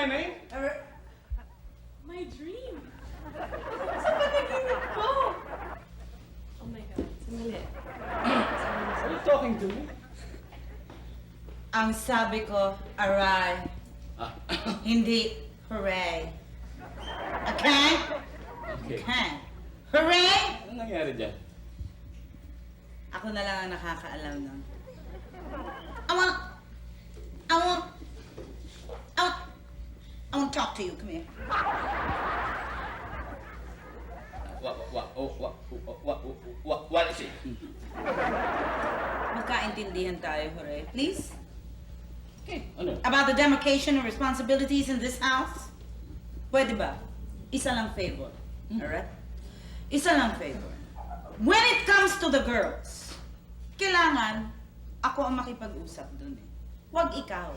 yan eh. My dream. Sa panaginip ko. Oh my God. Sandali. Are you talking to me? Ang sabi ko, aray. Hindi, hooray. Okay? Okay. Okay. Hooray! Ano nangyari dyan? Ako na lang ang nakakaalam nun. I want to talk to you. Come here. What is it? Magkaintindihan tayo, hooray. Please? Okay, ano? About the demarcation of responsibilities in this house? Pwede ba? Isa lang favor. Alright? Isa lang favor. When it comes to the girls, kailangan ako ang makipag-usap dun eh. Huwag ikaw.